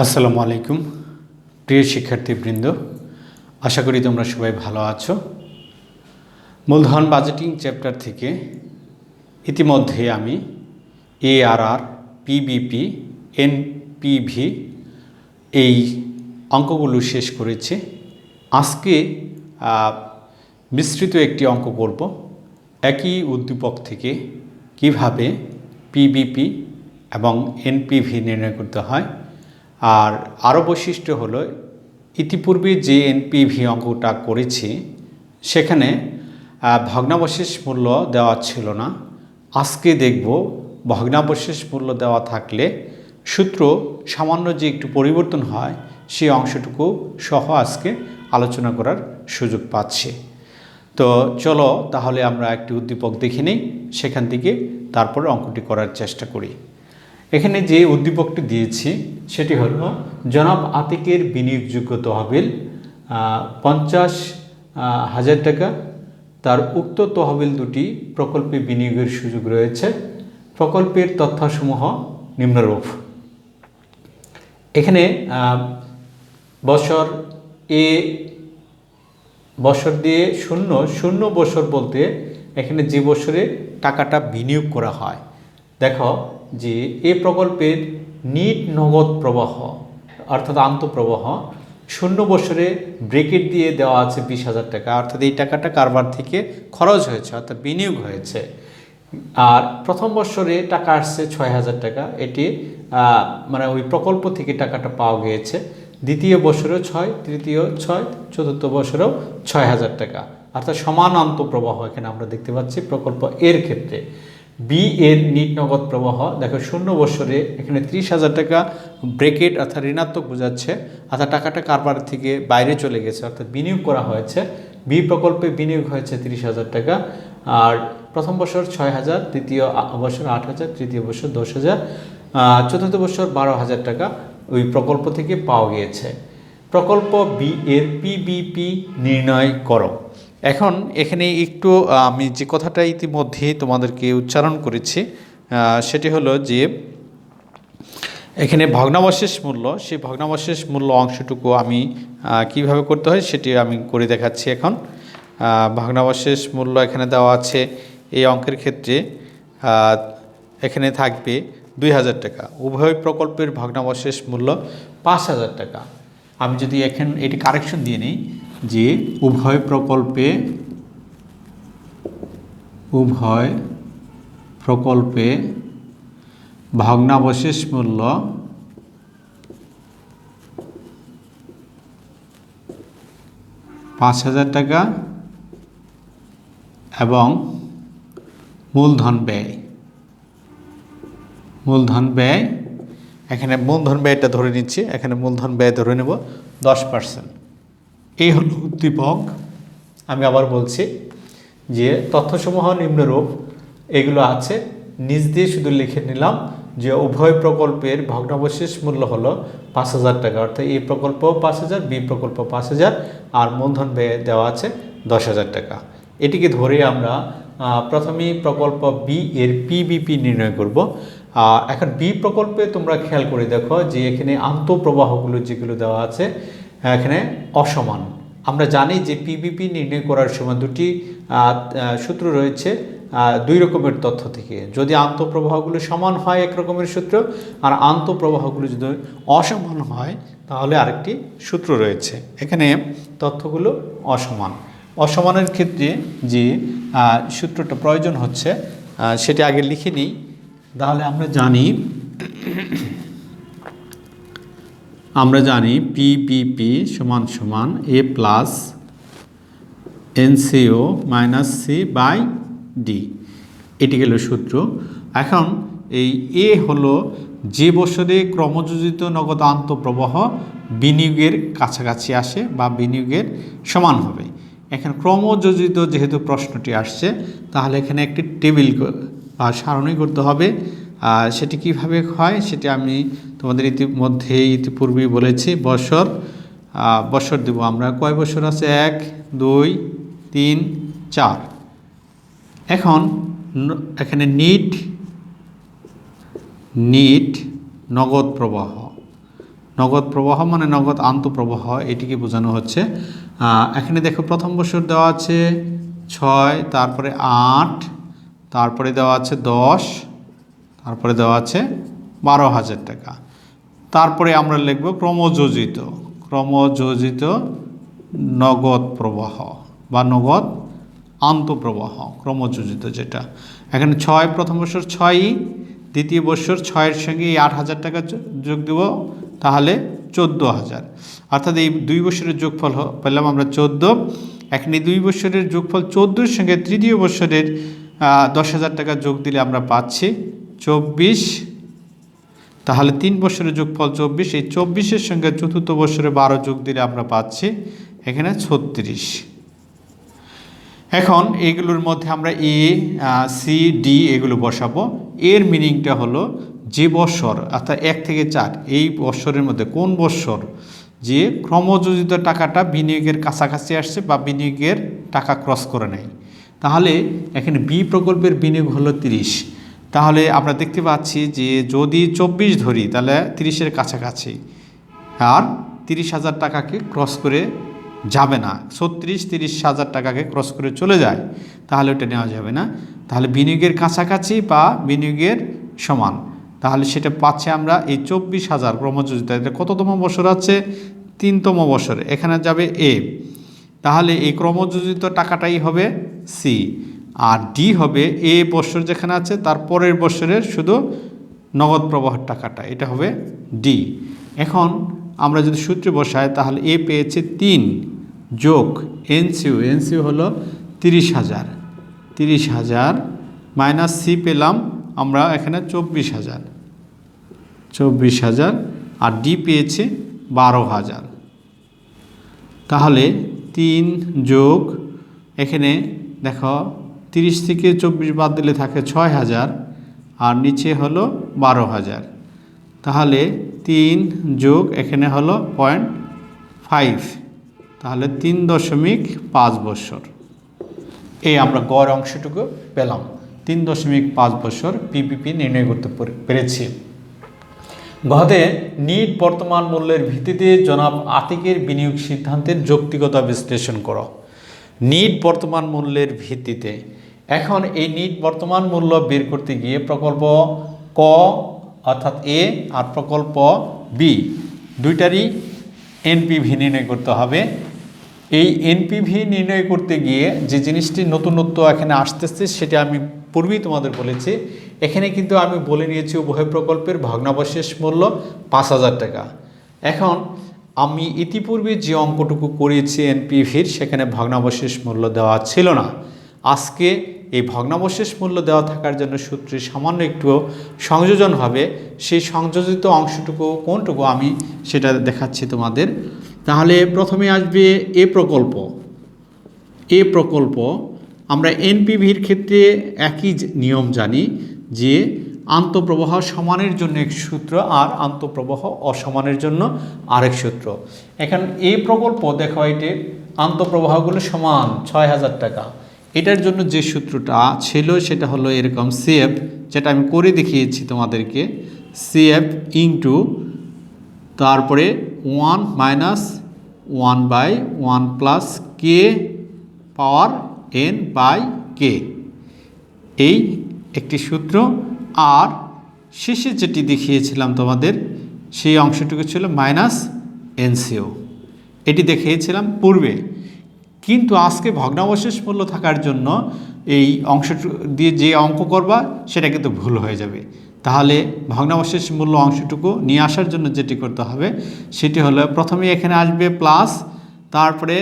আসসালামু আলাইকুম প্রিয় শিক্ষার্থীবৃন্দ, আশা করি তোমরা সবাই ভালো আছো। মূলধন বাজেটিং চ্যাপ্টার থেকে ইতিমধ্যে আমি এআরআর, পিবিপি, এনপিভি এই অঙ্কগুলো শেষ করেছি। আজকে মিশ্রিত একটি অঙ্ক করব। একই উদ্দীপক থেকে কিভাবে পিবিপি এবং এনপিভি নির্ণয় করতে হয়। আর আরও বৈশিষ্ট্য হলো, ইতিপূর্বে যে এনপিভি অঙ্কটা করেছি সেখানে ভগ্নাবশেষ মূল্য দেওয়া ছিল না। আজকে দেখব ভগ্নাবশেষ মূল্য দেওয়া থাকলে সূত্র সামান্য যে একটু পরিবর্তন হয় সেই অংশটুকু সহ আজকে আলোচনা করার সুযোগ পাচ্ছি। তো চলো তাহলে আমরা একটি উদ্দীপক দেখে নিই, সেখান থেকে তারপরে অঙ্কটি করার চেষ্টা করি। এখানে যে উদ্দীপকটি দিয়েছি সেটি হলো, জনাব আতিকের বিনিয়োগযোগ্য তহবিল 50,000 টাকা। তার উক্ত তহবিল দুটি প্রকল্পে বিনিয়োগের সুযোগ রয়েছে। প্রকল্পের তথ্যসমূহ নিম্নরূপ। এখানে বছর এ, বছর দিয়ে শূন্য বছর বলতে এখানে যে বছরে টাকাটা বিনিয়োগ করা হয়। দেখো যে এই প্রকল্পের নিট নগদ প্রবাহ অর্থাৎ আন্তঃপ্রবাহ 0 বছরে ব্রেকেট দিয়ে দেওয়া আছে 20,000 টাকা, অর্থাৎ এই টাকাটা কারবার থেকে খরচ হয়েছে অর্থাৎ বিনিয়োগ হয়েছে। আর প্রথম বছরে টাকা আসছে 6,000 টাকা, এটি মানে ওই প্রকল্প থেকে টাকাটা পাওয়া গিয়েছে। দ্বিতীয় বছরেও 6, তৃতীয় 6, চতুর্থ বছরেও 6,000 টাকা, অর্থাৎ সমান আন্তঃপ্রবাহ এখানে আমরা দেখতে পাচ্ছি প্রকল্প এর ক্ষেত্রে। বি এর নিট নগদ প্রবাহ দেখো 0 বছরে এখানে 30,000 টাকা ব্রেকেট অর্থাৎ ঋণাত্মক বোঝাচ্ছে, অর্থাৎ টাকাটা কারবার থেকে বাইরে চলে গেছে অর্থাৎ বিনিয়োগ করা হয়েছে। বি প্রকল্পে বিনিয়োগ হয়েছে 30,000 টাকা, আর প্রথম বছর 6,000, দ্বিতীয় বছর 8,000, তৃতীয় বছর 10,000, চতুর্থ বছর 12,000 টাকা ওই প্রকল্প থেকে পাওয়া গিয়েছে। প্রকল্প বি এর পিবিপি নির্ণয় করো। এখন এখানে একটু আমি যে কথাটা ইতিমধ্যে তোমাদেরকে উচ্চারণ করেছি সেটি হলো যে এখানে ভগ্নাবশেষ মূল্য, সেই ভগ্নাবশেষ মূল্য অংশটুকু আমি কিভাবে করতে হয় সেটি আমি করে দেখাচ্ছি। এখন ভগ্নাবশেষ মূল্য এখানে দেওয়া আছে এই অঙ্কের ক্ষেত্রে, এখানে থাকবে 2,000 টাকা। উভয় প্রকল্পের ভগ্নাবশেষ মূল্য 5,000 টাকা। আমি যদি এখানে এটি কারেকশন দিয়ে নিই যে উভয় প্রকল্পে ভগ্নাবশেষ মূল্য 5,000 টাকা এবং মূলধন ব্যয় এখানে মূলধন ব্যয়টা ধরে নিচ্ছি, এখানে মূলধন ব্যয় ধরে নেব 10%। এই হলো উদ্দীপক। আমি আবার বলছি যে তথ্যসমূহ নিম্নরূপ, এগুলো আছে, নিজ দিয়ে শুধু লিখে নিলাম যে উভয় প্রকল্পের ভগ্নাবশেষ মূল্য হলো 5,000 টাকা, অর্থাৎ এই প্রকল্প 5,000, বি প্রকল্প 5,000, আর মূলধন ব্যয় দেওয়া আছে 10,000 টাকা। এটিকে ধরে আমরা প্রথমেই প্রকল্প বি এর পিবিপি নির্ণয় করব। এখন বি প্রকল্পে তোমরা খেয়াল করে দেখো যে এখানে আন্তঃপ্রবাহগুলো যেগুলো দেওয়া আছে এখানে অসমান। আমরা জানি যে পিবিপি নির্ণয় করার সময় দুটি সূত্র রয়েছে 2 রকমের তথ্য থেকে। যদি আন্তঃপ্রবাহগুলো সমান হয় এক রকমের সূত্র, আর আন্তঃপ্রবাহগুলো যদি অসমান হয় তাহলে আরেকটি সূত্র রয়েছে। এখানে তথ্যগুলো অসমানের ক্ষেত্রে যে সূত্রটা প্রয়োজন হচ্ছে সেটা আগে লিখে নিই। তাহলে আমরা জানি পিবিপি সমান সমান A plus NCO minus C by D, এটি গেল সূত্র। এখন এই এ হলো যে বছরে ক্রমযোজিত নগদ আন্তঃপ্রবাহ বিনিয়োগের কাছাকাছি আসে বা বিনিয়োগের সমান হবে। এখন ক্রমযোজিত যেহেতু প্রশ্নটি আসছে, তাহলে এখানে একটি টেবিল বা সারণী করতে হবে। সেটি কিভাবে হয় সেটি আমি তোমাদের ইতিপূর্বেই বলেছি। বছর দেব আমরা, কয় বছর আছে, 1, 2, 3, 4। এখন এখানে নিট নগদ প্রবাহ নগদ প্রবাহ মানে নগদ আন্তঃপ্রবাহ, এটিকে বোঝানো হচ্ছে। এখানে দেখো প্রথম বছর দেওয়া আছে 6, তারপরে 8, তারপরে দেওয়া আছে 10, তারপরে দেওয়া আছে 12,000 টাকা। তারপরে আমরা লিখব ক্রমযোজিত নগদ প্রবাহ বা নগদ আন্তঃপ্রবাহ, ক্রমযোজিত যেটা। এখানে 6 প্রথম বছর 6ই, দ্বিতীয় বছর 6-এর সঙ্গে এই 8,000 টাকা যোগ দেব, তাহলে 14,000। অর্থাৎ এই 2 বছরের যোগফল পেলাম আমরা 14। এখানে 2 বছরের যোগফল 14-এর সঙ্গে তৃতীয় বছরের 10,000 টাকা যোগ দিলে আমরা পাচ্ছি 24। তাহলে 3 বছরের যোগফল 24, এই 24-এর সঙ্গে চতুর্থ বছরে 12 যোগ দিলে আমরা পাচ্ছি এখানে 36। এখন এগুলোর মধ্যে আমরা এ, সি, ডি এগুলো বসাবো। এর মিনিংটা হলো যে বৎসর অর্থাৎ 1 থেকে 4 এই বৎসরের মধ্যে কোন বৎসর যে ক্রমযোজিত টাকাটা বিনিয়োগের কাছাকাছি আসছে বা বিনিয়োগের টাকা ক্রস করে নেয়। তাহলে এখানে বি প্রকল্পের বিনিয়োগ হলো 30। তাহলে আমরা দেখতে পাচ্ছি যে যদি 24 ধরি তাহলে 30-এর কাছাকাছি, আর 30,000 টাকাকে ক্রস করে যাবে না। 30,000 টাকাকে ক্রস করে চলে যায়, তাহলে ওটা নেওয়া যাবে না। তাহলে বিনিয়োগের কাছাকাছি বা বিনিয়োগের সমান, তাহলে সেটা পাচ্ছে আমরা এই 24,000 ক্রমযোজিত। এটা কততম বছর আছে? 3তম বছরে, এখানে যাবে এ। তাহলে এই ক্রমযোজিত টাকাটাই হবে সি, আর ডি হবে এ বছর যেখানে আছে তার পরের বছরের শুধু নগদ প্রবাহের টাকাটা, এটা হবে ডি। এখন আমরা যদি সূত্রে বসাই তাহলে এ পেয়েছে 3 যোগ এনসিউ হলো 30,000 মাইনাস সি পেলাম আমরা এখানে 24,000 আর ডি পেয়েছে 12,000। তাহলে 3 যোগ এখানে দেখো 30 থেকে 24 বাদ দিলে থাকে 6,000 আর নিচে হলো 12,000। তাহলে 3 যোগ এখানে হলো 0.5, তাহলে 3.5 বছর। এই আমরা গড় অংশটুকু পেলাম, 3.5 বছর পিপিপি নির্ণয় করতে পেরেছি। গতে নিট বর্তমান মূল্যের ভিত্তিতে জনাব আতিকের বিনিয়োগ সিদ্ধান্তের যৌক্তিকতা বিশ্লেষণ করো। নিট বর্তমান মূল্যের ভিত্তিতে, এখন এই নিট বর্তমান মূল্য বের করতে গিয়ে প্রকল্প ক অর্থাৎ এ আর প্রকল্প বি দুইটারই এনপিভি নির্ণয় করতে হবে। এই এনপিভি নির্ণয় করতে গিয়ে যে জিনিসটি নতুনত্ব এখানে আসতেছে সেটা আমি পূর্বেই তোমাদের বলেছি। এখানে কিন্তু আমি বলে নিয়েছি উভয় প্রকল্পের ভগ্নাবশেষ মূল্য 5,000 টাকা। এখন আমি ইতিপূর্বে যে অঙ্কটুকু করেছি এনপিভির, সেখানে ভগ্নাবশেষ মূল্য দেওয়া ছিল না। আজকে এই ভগ্নাবশেষ মূল্য দেওয়া থাকার জন্য সূত্রে সামান্য একটু সংযোজন হবে। সেই সংযোজিত অংশটুকু কোনটুকু আমি সেটা দেখাচ্ছি তোমাদের। তাহলে প্রথমে আসবে এ প্রকল্প। আমরা এনপিভির ক্ষেত্রে একই নিয়ম জানি যে আন্তঃপ্রবাহ সমানের জন্য এক সূত্র আর আন্তঃপ্রবাহ অসমানের জন্য আরেক সূত্র। এখন এই প্রকল্প দেখো এটি আন্তঃপ্রবাহগুলো সমান 6,000 টাকা। এটার জন্য যে সূত্রটা ছিল সেটা হলো এরকম সিএফ, যেটা আমি করে দেখিয়েছি তোমাদেরকে। সিএফ ইনটু তারপরে 1 minus 1/1 plus K power N by K, এই একটি সূত্র। আর শেষে যেটি দেখিয়েছিলাম তোমাদের সেই অংশটুকু ছিল মাইনাস এনসিও, এটি দেখিয়েছিলাম পূর্বে। কিন্তু আজকে ভগ্নাবশেষ মূল্য থাকার জন্য এই অংশটুকু দিয়ে যে অঙ্ক করবা সেটা কিন্তু ভুল হয়ে যাবে। তাহলে ভগ্নাবশেষ মূল্য অংশটুকু নিয়ে আসার জন্য যেটি করতে হবে সেটি হলো প্রথমে এখানে আসবে প্লাস, তারপরে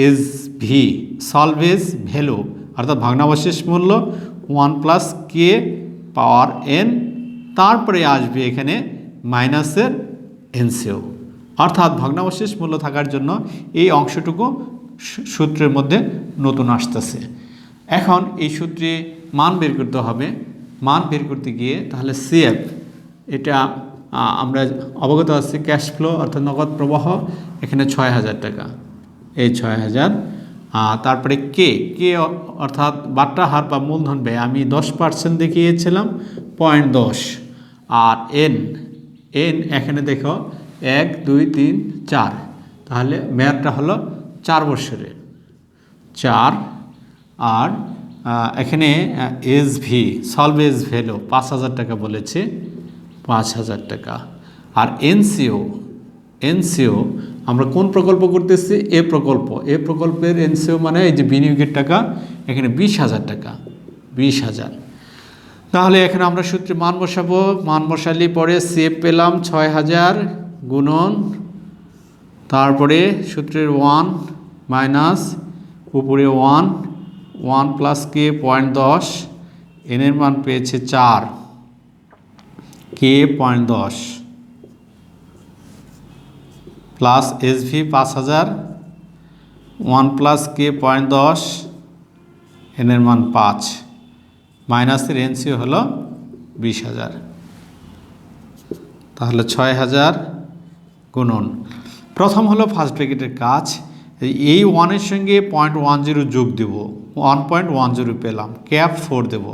এস ভি সলভেজ ভ্যালু অর্থাৎ ভগ্নাবশেষ মূল্য 1 প্লাস কে পাওয়ার এন, তারপরে আসবে এখানে মাইনাসের এনসিও, অর্থাৎ ভগ্নাবশেষ মূল্য থাকার জন্য এই অংশটুকু সূত্রের মধ্যে নতুন আসতেছে। এখন এই সূত্রে মান বের করতে হবে। মান বের করতে গিয়ে তাহলে সিএফ, এটা আমরা অবগত আছি ক্যাশ ফ্লো অর্থাৎ নগদ প্রবাহ, এখানে 6,000 টাকা, এই 6,000। তারপরে কে অর্থাৎ বাট্টা হার বা মূলধন ব্যয় আমি 10% দেখিয়েছিলাম 0.10। আর এন এখানে দেখো 1 2 3 4, তাহলে মেয়াদটা হলো 4 বছরের 4। আর এখানে এসভি সলভ এস ভ্যালু 5,000 টাকা বলেছে, 5,000 টাকা। আর এনসিও আমরা কোন প্রকল্প করতেছি? এ প্রকল্পের এনসিও মানে এই যে বিনিয়োগের টাকা, এখানে 20,000 টাকা, 20,000। তাহলে এখানে আমরা সূত্রে মান বসাবো, মান বসালে পরে সেভ পেলাম 6,000 গুণন, তারপরে সূত্রের 1 মাইনাস উপরে 1 প্লাস কে 0.10, এনের মান পেয়েছে 4, কে 0.10 প্লাস এসভি 5,000, 1 প্লাস কে 0.10, এনের মান 5, মাইনাসের এনসিও হলো 20,000। তাহলে 6,000 গুণন, প্রথম হলো ফার্স্ট ব্র্যাকেটের কাজ, এই 1-এর সঙ্গে 0.10 যোগ দেব, 1.10 পেলাম, ক্যাপ 4 দেব,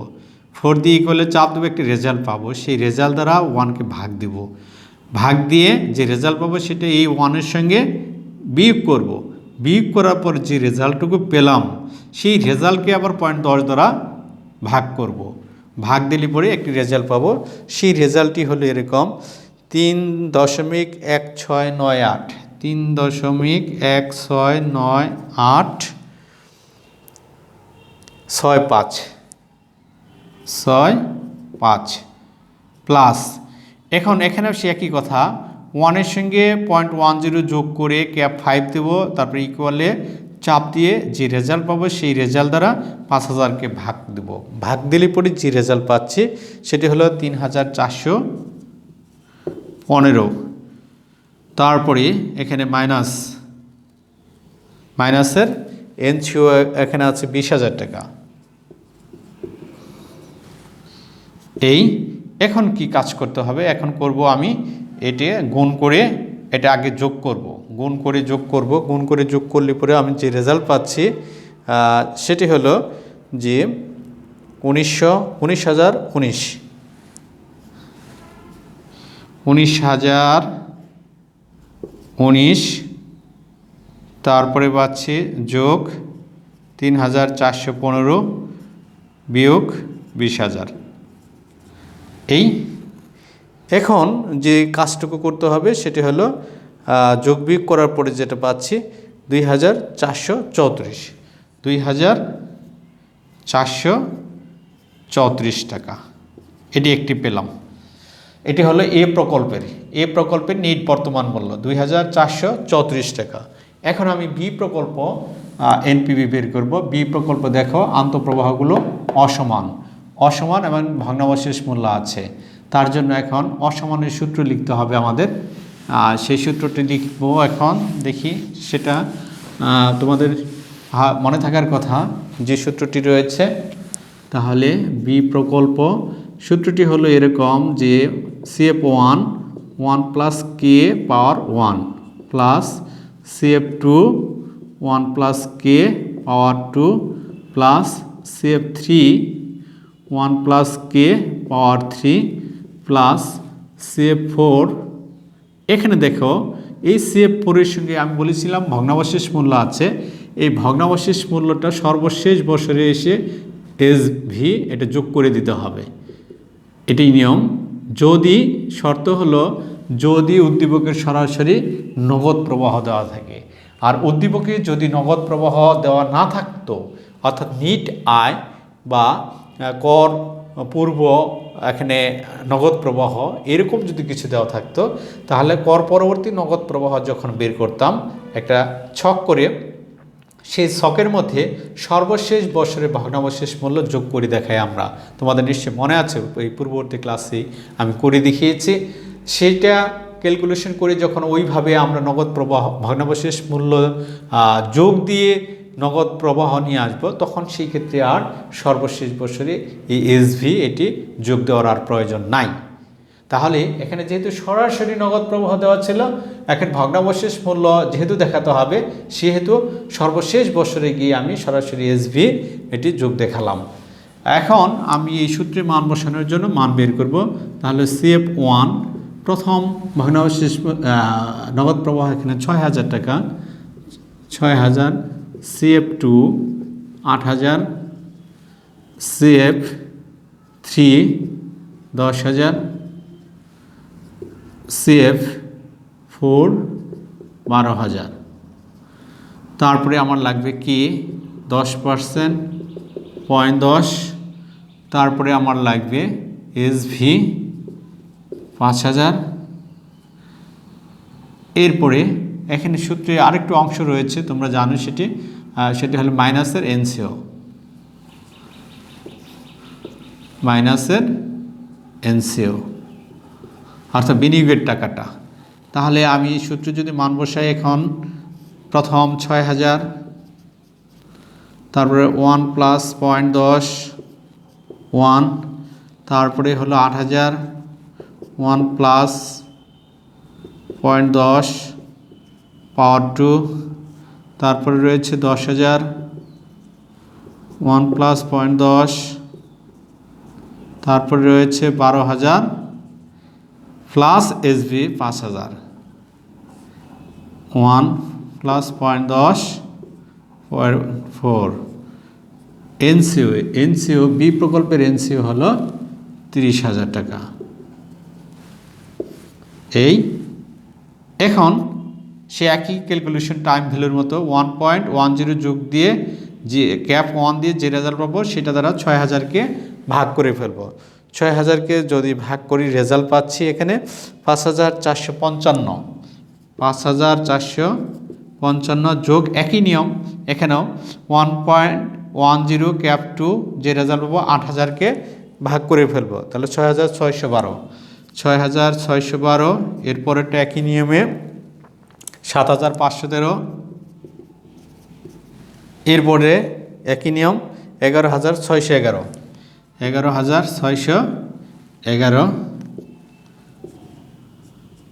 4 দিয়ে ইকুয়ালে চাপ দেবো, একটি রেজাল্ট পাবো, সেই রেজাল্ট দ্বারা 1কে ভাগ দেব, ভাগ দিয়ে যে রেজাল্ট পাবো সেটা এই 1-এর সঙ্গে বিয়োগ করব, বিয়োগ করার পর যে রেজাল্টটুকু পেলাম সেই রেজাল্টকে আবার 0.10 দ্বারা ভাগ করব, ভাগ দিলে পরে একটি রেজাল্ট পাবো, সেই রেজাল্টটি হলো এরকম 3.1698, 3.169865 প্লাস, এখন এখানেও সে একই কথা, 1-এর সঙ্গে 0.10 যোগ করে ক্যাপ 5 দেব, তারপরে ইকুয়ালে চাপ দিয়ে যে রেজাল্ট পাবো সেই রেজাল্ট দ্বারা 5,000কে ভাগ দেব, ভাগ দিলে পরে যে রেজাল্ট পাচ্ছি সেটি হলো 3,415। তারপরে এখানে মাইনাসের এনসিও এখানে আছে 20,000 টাকা। এই এখন কি কাজ করতে হবে? এখন করব আমি এটা গুণ করে, এটা আগে যোগ করব, গুণ করে যোগ করব, গুণ করে যোগ করলে পরে আমি যে রেজাল্ট পাচ্ছি সেটি হলো যে 19,019, তারপরে পাচ্ছি যোগ 3,415 বিয়োগ 20,000। এই এখন যে কাজটুকু করতে হবে সেটি হলো যোগ বিয়োগ করার পরে যেটা পাচ্ছি 2,434 টাকা, এটি একটি পেলাম। এটি হলো এ প্রকল্পের নিট বর্তমান মূল্য 2,434 টাকা। এখন আমি বি প্রকল্প এনপিভি বের করব। বি প্রকল্প দেখো আন্তঃপ্রবাহগুলো অসমান এবং ভগ্নাবশেষ মূল্য আছে, তার জন্য এখন অসমানের সূত্র লিখতে হবে আমাদের। সেই সূত্রটি লিখব এখন, দেখি সেটা তোমাদের মনে থাকার কথা যে সূত্রটি রয়েছে। তাহলে বি প্রকল্প সূত্রটি হলো এরকম যে CF1 1 প্লাস কে পাওয়ার 1 প্লাস CF2 1 প্লাস কে পাওয়ার 2 প্লাস CF3 1 প্লাস কে পাওয়ার 3 প্লাস CF4। এখানে দেখো এই CF4 এর সঙ্গে আমি বলেছিলাম ভগ্নাবশেষ মূল্য আছে, এই ভগ্নাবশেষ মূল্যটা সর্বশেষ বছরে এসে এসভি এটা যোগ করে দিতে হবে, এটাই নিয়ম। যদি শর্ত হলো যদি উদ্দীপকের সরাসরি নগদ প্রবাহ দেওয়া থাকে, আর উদ্দীপকে যদি নগদ প্রবাহ দেওয়া না থাকতো, অর্থাৎ নিট আয় বা কর পূর্ব এখানে নগদ প্রবাহ এরকম যদি কিছু দেওয়া থাকতো, তাহলে কর পরবর্তী নগদ প্রবাহ যখন বের করতাম একটা ছক করে, সেই ছকের মধ্যে সর্বশেষ বছরের ভগ্নাবশেষ মূল্য যোগ করে দেখাই আমরা। তোমাদের নিশ্চয়ই মনে আছে, এই পূর্ববর্তী ক্লাসে আমি করে দেখিয়েছি। সেইটা ক্যালকুলেশন করে যখন ওইভাবে আমরা নগদ প্রবাহ ভগ্নাবশেষ মূল্য যোগ দিয়ে নগদ প্রবাহ নিয়ে আসবো, তখন সেই ক্ষেত্রে আর সর্বশেষ বছরে এই এসভি এটি যোগ দেওয়ার আর প্রয়োজন নাই। তাহলে এখানে যেহেতু সরাসরি নগদ প্রবাহ দেওয়া ছিল, এখন ভগ্নাবশেষ মূল্য যেহেতু দেখাতে হবে, সেহেতু সর্বশেষ বছরে গিয়ে আমি সরাসরি এসভি এটি যোগ দেখালাম। এখন আমি এই সূত্রে মান বসানোর জন্য মান বের করব। তাহলে CF1 প্রথম ভগ্নাবশেষ নগদ প্রবাহ এখানে ৬,০০০ টাকা, ৬,০০০, CF2 ৮,০০০, CF3 10,০০০, CF4 12,০০০। তারপরে আমার লাগবে কি 10%, 0.10। তারপরে আমার লাগবে SV 5,০০০। এরপরে এখানে সূত্রে আরেকটু অংশ রয়েছে, তোমরা জানো সেটি হলো মাইনাসের NCO, অর্থাৎ বিনিয়োগের টাকাটা। তাহলে আমি সূত্র যদি মান বসাই, এখন প্রথম ৬,০০০, তারপরে 1 প্লাস 0.10 1, তারপরে হলো 8,০০০, 1 প্লাস 0.10 পাওয়ার 2, তারপরে রয়েছে 10,০০০, 1 প্লাস 0.10, তারপরে রয়েছে 12,০০০ প্লাস SV 5,০০০, 1 প্লাস 0.10 4। NCO বি প্রকল্পের NCO হলো 30,০০০ টাকা। এখন সে একই ক্যালকুলেশন টাইম ভ্যালুর মতো 1.10 যোগ দিয়ে যে ক্যাপ 1 দিয়ে যে রেজাল্ট পাবো সেটা দ্বারা ৬,০০০কে ভাগ করে ফেলবো। ৬,০০০কে যদি ভাগ করি রেজাল্ট পাচ্ছি এখানে 5,455। 5,455 যোগ একই নিয়ম এখানেও 1.10 ক্যাপ 2 যে রেজাল্ট পাবো 8,০০০কে ভাগ করে ফেলবো, তাহলে 6,612। 6,612 এরপরেরটা একই নিয়মে 7,513। এরপরে একই নিয়ম 11,611। 11,611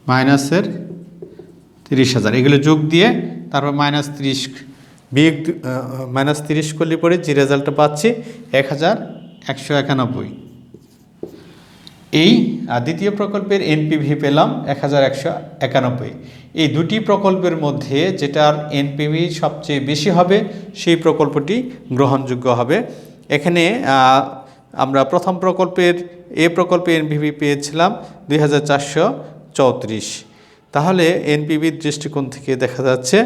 মাইনাসের 30,০০০, এগুলো যোগ দিয়ে তারপর -30 বিয়োগ -30 করলে পরে যে রেজাল্টটা পাচ্ছি 1,191। এই দ্বিতীয় প্রকল্পের NPV পেলাম 1,191। এই দুটি প্রকল্পের মধ্যে যেটার NPV সবচেয়ে বেশি হবে সেই প্রকল্পটি গ্রহণযোগ্য হবে। এখানে আমরা প্রথম প্রকল্পের NPV পেয়েছিলাম 2,434। তাহলে NPVর দৃষ্টিকোণ থেকে দেখা যাচ্ছে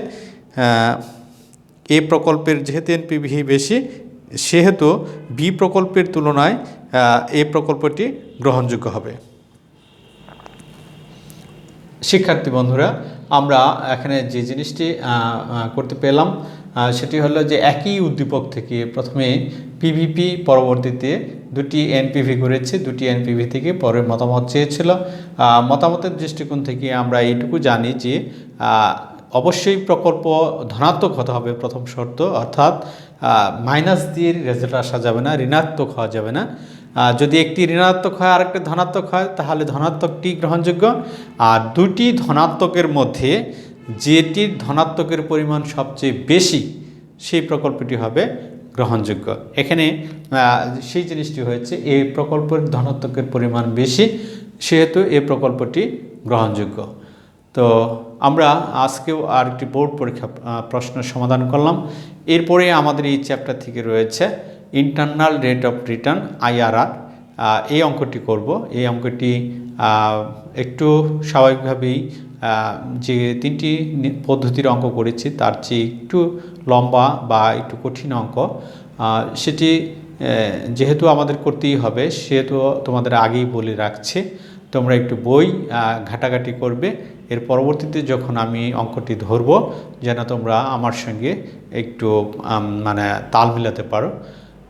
এ প্রকল্পের যেহেতু NPV বেশি, সেহেতু বি প্রকল্পের তুলনায় এই প্রকল্পটি গ্রহণযোগ্য হবে। শিক্ষার্থী বন্ধুরা, আমরা এখানে যে জিনিসটি করতে পেলাম সেটি হলো যে একই উদ্দীপক থেকে প্রথমে PVP, পরবর্তীতে দুটি NPV করেছে, দুটি NPV থেকে পরে মতামত চেয়েছিল। মতামতের দৃষ্টিকোণ থেকে আমরা এইটুকু জানি যে অবশ্যই প্রকল্প ধনাত্মক হতে হবে প্রথম শর্ত, অর্থাৎ মাইনাস দিয়ে রেজাল্ট আসা যাবে না, ঋণাত্মক হওয়া যাবে না। যদি একটি ঋণাত্মক হয় আর একটি ধনাত্মক হয় তাহলে ধনাত্মকটি গ্রহণযোগ্য। আর দুটি ধনাত্মকের মধ্যে যেটির ধনাত্মকের পরিমাণ সবচেয়ে বেশি সেই প্রকল্পটি হবে গ্রহণযোগ্য। এখানে সেই জিনিসটি হয়েছে এই প্রকল্পের ধনাত্মকের পরিমাণ বেশি, সেহেতু এই প্রকল্পটি গ্রহণযোগ্য। তো আমরা আজকেও আরেকটি বোর্ড পরীক্ষা প্রশ্নের সমাধান করলাম। এরপরে আমাদের এই চ্যাপ্টার থেকে রয়েছে internal rate of return IRR। এই অঙ্কটি করব। এই অঙ্কটি একটু স্বাভাবিকভাবেই যে তিনটি পদ্ধতির অঙ্ক করেছি তার চেয়ে একটু লম্বা বা একটু কঠিন অঙ্ক। সেটি যেহেতু আমাদের করতেই হবে সেহেতু তোমাদের আগেই বলে রাখছি, তোমরা একটু বই ঘাটাঘাটি করবে। এর পরবর্তীতে যখন আমি অঙ্কটি ধরব যেন তোমরা আমার সঙ্গে একটু তাল মিলাতে পারো।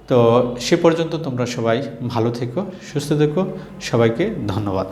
তো সে পর্যন্ত তোমরা সবাই ভালো থেকো, সুস্থ থেকো। সবাইকে ধন্যবাদ।